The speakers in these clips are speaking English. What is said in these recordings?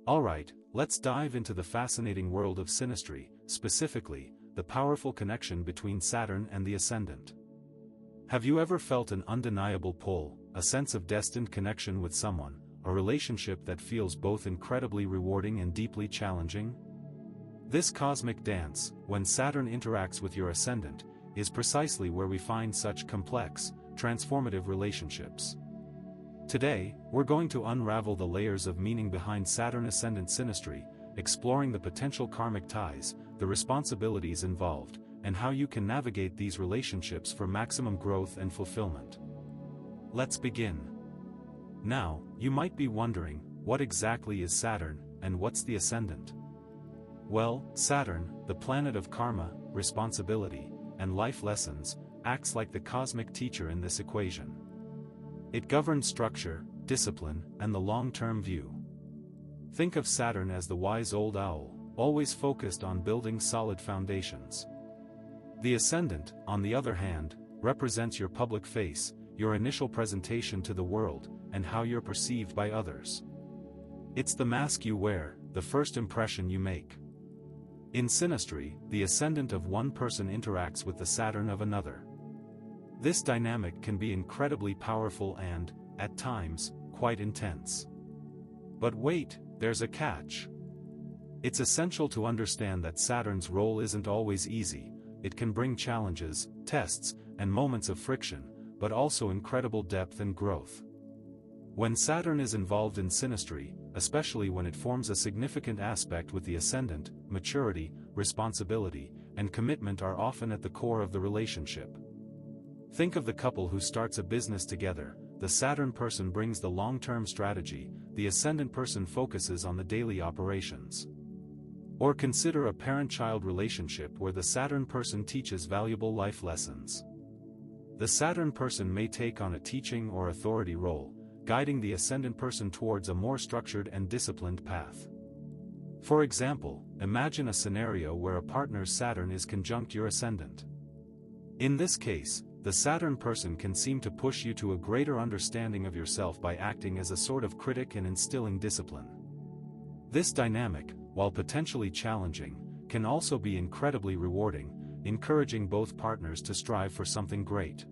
Alright, let's dive into the fascinating world of synastry, specifically, the powerful connection between Saturn and the Ascendant. Have you ever felt an undeniable pull, a sense of destined connection with someone, a relationship that feels both incredibly rewarding and deeply challenging? This cosmic dance, when Saturn interacts with your Ascendant, is precisely where we find such complex, transformative relationships. Today, we're going to unravel the layers of meaning behind Saturn Ascendant Synastry, exploring the potential karmic ties, the responsibilities involved, and how you can navigate these relationships for maximum growth and fulfillment. Let's begin. Now, you might be wondering, what exactly is Saturn, and what's the Ascendant? Well, Saturn, the planet of karma, responsibility, and life lessons, acts like the cosmic teacher in this equation. It governs structure, discipline, and the long-term view. Think of Saturn as the wise old owl, always focused on building solid foundations. The Ascendant, on the other hand, represents your public face, your initial presentation to the world, and how you're perceived by others. It's the mask you wear, the first impression you make. In synastry, the Ascendant of one person interacts with the Saturn of another. This dynamic can be incredibly powerful and, at times, quite intense. But wait, there's a catch. It's essential to understand that Saturn's role isn't always easy. It can bring challenges, tests, and moments of friction, but also incredible depth and growth. When Saturn is involved in synastry, especially when it forms a significant aspect with the Ascendant, maturity, responsibility, and commitment are often at the core of the relationship. Think of the couple who starts a business together. The Saturn person brings the long-term strategy, the Ascendant person focuses on the daily operations. Or consider a parent-child relationship where the Saturn person teaches valuable life lessons. The Saturn person may take on a teaching or authority role, guiding the Ascendant person towards a more structured and disciplined path. For example, imagine a scenario where a partner's Saturn is conjunct your Ascendant. In this case, the Saturn person can seem to push you to a greater understanding of yourself by acting as a sort of critic and instilling discipline. This dynamic, while potentially challenging, can also be incredibly rewarding, encouraging both partners to strive for something great.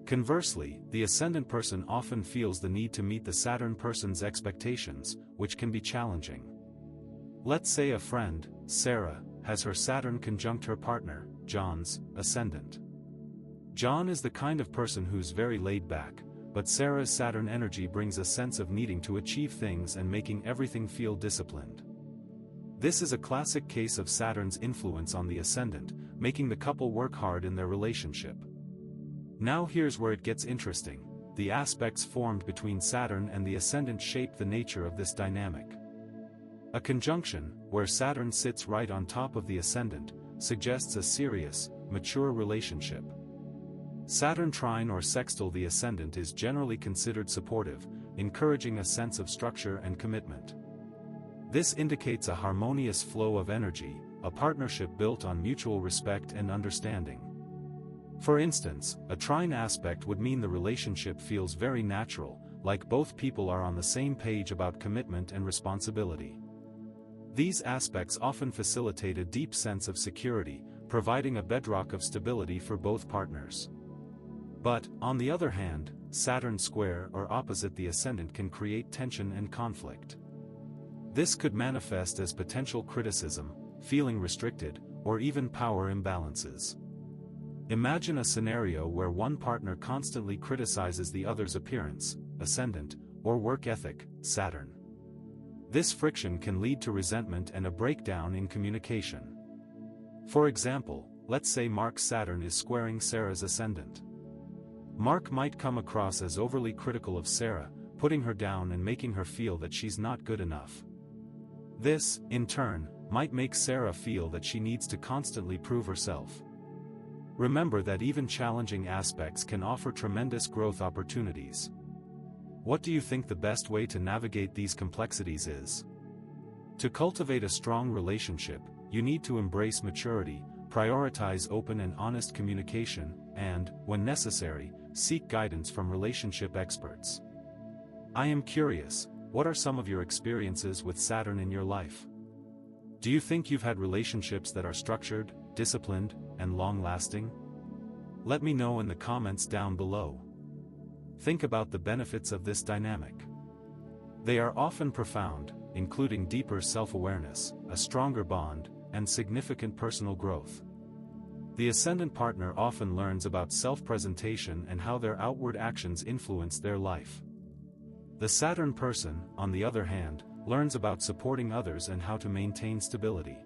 Conversely, the Ascendant person often feels the need to meet the Saturn person's expectations, which can be challenging. Let's say a friend, Sarah, has her Saturn conjunct her partner, John's, Ascendant. John is the kind of person who's very laid back, but Sarah's Saturn energy brings a sense of needing to achieve things and making everything feel disciplined. This is a classic case of Saturn's influence on the Ascendant, making the couple work hard in their relationship. Now here's where it gets interesting. The aspects formed between Saturn and the Ascendant shape the nature of this dynamic. A conjunction, where Saturn sits right on top of the Ascendant, suggests a serious, mature relationship. Saturn trine or sextile the Ascendant is generally considered supportive, encouraging a sense of structure and commitment. This indicates a harmonious flow of energy, a partnership built on mutual respect and understanding. For instance, a trine aspect would mean the relationship feels very natural, like both people are on the same page about commitment and responsibility. These aspects often facilitate a deep sense of security, providing a bedrock of stability for both partners. But, on the other hand, Saturn square or opposite the Ascendant can create tension and conflict. This could manifest as potential criticism, feeling restricted, or even power imbalances. Imagine a scenario where one partner constantly criticizes the other's appearance, Ascendant, or work ethic, Saturn. This friction can lead to resentment and a breakdown in communication. For example, let's say Mark's Saturn is squaring Sarah's Ascendant. Mark might come across as overly critical of Sarah, putting her down and making her feel that she's not good enough. This, in turn, might make Sarah feel that she needs to constantly prove herself. Remember that even challenging aspects can offer tremendous growth opportunities. What do you think the best way to navigate these complexities is? To cultivate a strong relationship, you need to embrace maturity, prioritize open and honest communication, and, when necessary, seek guidance from relationship experts. I am curious, what are some of your experiences with Saturn in your life? Do you think you've had relationships that are structured, disciplined, and long-lasting? Let me know in the comments down below. Think about the benefits of this dynamic. They are often profound, including deeper self-awareness, a stronger bond, and significant personal growth. The ascendant partner often learns about self-presentation and how their outward actions influence their life. The Saturn person, on the other hand, learns about supporting others and how to maintain stability.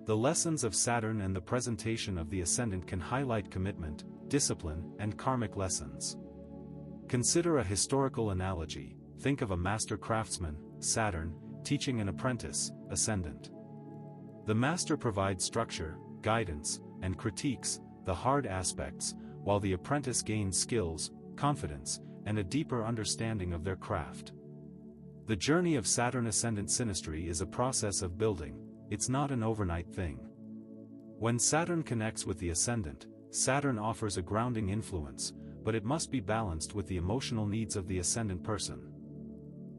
The lessons of Saturn and the presentation of the ascendant can highlight commitment, discipline, and karmic lessons. Consider a historical analogy. Think of a master craftsman, Saturn, teaching an apprentice, ascendant. The master provides structure, guidance, and critiques the hard aspects, while the apprentice gains skills, confidence, and a deeper understanding of their craft. The journey of Saturn Ascendant Synastry is a process of building, it's not an overnight thing. When Saturn connects with the ascendant, Saturn offers a grounding influence, but it must be balanced with the emotional needs of the ascendant person.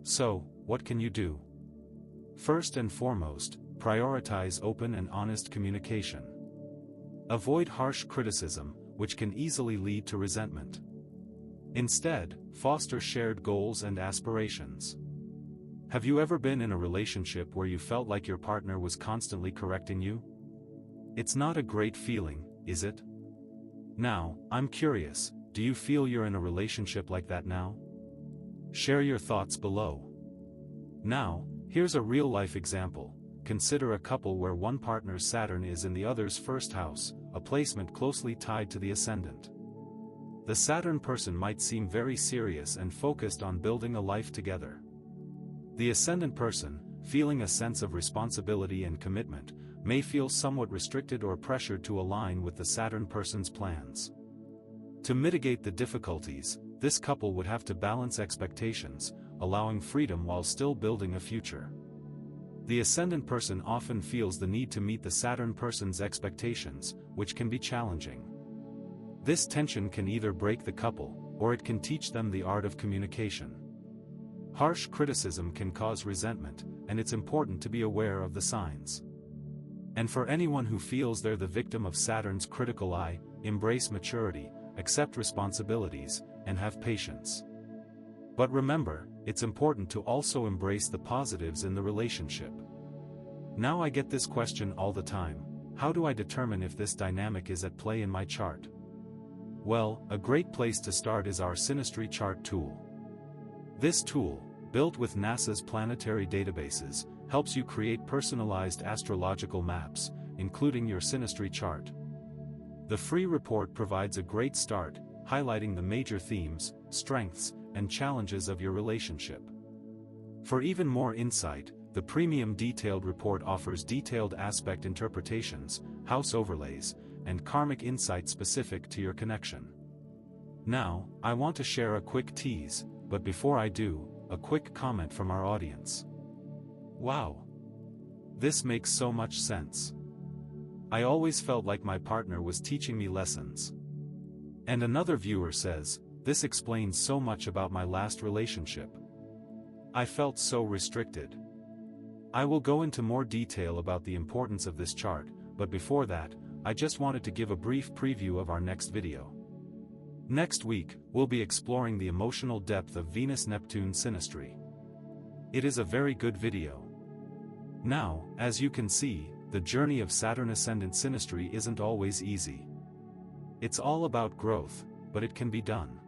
So, what can you do? First and foremost, prioritize open and honest communication. Avoid harsh criticism, which can easily lead to resentment. Instead, foster shared goals and aspirations. Have you ever been in a relationship where you felt like your partner was constantly correcting you? It's not a great feeling, is it? Now, I'm curious, do you feel you're in a relationship like that now? Share your thoughts below. Now, here's a real-life example. Consider a couple where one partner's Saturn is in the other's first house, a placement closely tied to the ascendant. The Saturn person might seem very serious and focused on building a life together. The ascendant person, feeling a sense of responsibility and commitment, may feel somewhat restricted or pressured to align with the Saturn person's plans. To mitigate the difficulties, this couple would have to balance expectations, allowing freedom while still building a future. The ascendant person often feels the need to meet the Saturn person's expectations, which can be challenging. This tension can either break the couple, or it can teach them the art of communication. Harsh criticism can cause resentment, and it's important to be aware of the signs. And for anyone who feels they're the victim of Saturn's critical eye, embrace maturity, accept responsibilities, and have patience. But remember, it's important to also embrace the positives in the relationship. Now I get this question all the time: how do I determine if this dynamic is at play in my chart? Well, a great place to start is our Synastry chart tool. This tool, built with NASA's planetary databases, helps you create personalized astrological maps, including your Synastry chart. The free report provides a great start, highlighting the major themes, strengths, and challenges of your relationship. For even more insight, the premium detailed report offers detailed aspect interpretations, house overlays, and karmic insight specific to your connection. Now, I want to share a quick tease, but before I do, a quick comment from our audience. Wow! This makes so much sense. I always felt like my partner was teaching me lessons. And another viewer says, this explains so much about my last relationship. I felt so restricted. I will go into more detail about the importance of this chart, but before that, I just wanted to give a brief preview of our next video. Next week, we'll be exploring the emotional depth of Venus-Neptune synastry. It is a very good video. Now, as you can see, the journey of Saturn Ascendant Synastry isn't always easy. It's all about growth, but it can be done.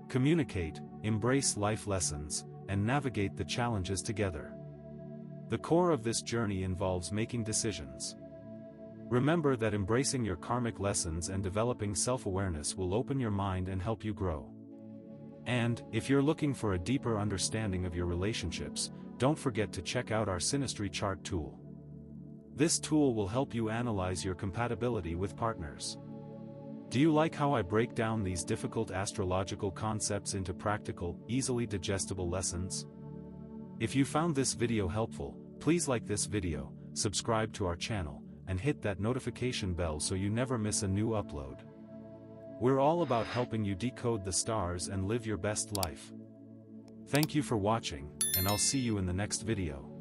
Communicate, embrace life lessons, and navigate the challenges together. The core of this journey involves making decisions. Remember that embracing your karmic lessons and developing self-awareness will open your mind and help you grow. And, if you're looking for a deeper understanding of your relationships, don't forget to check out our Synastry chart tool. This tool will help you analyze your compatibility with partners. Do you like how I break down these difficult astrological concepts into practical, easily digestible lessons? If you found this video helpful, please like this video, subscribe to our channel, and hit that notification bell so you never miss a new upload. We're all about helping you decode the stars and live your best life. Thank you for watching, and I'll see you in the next video.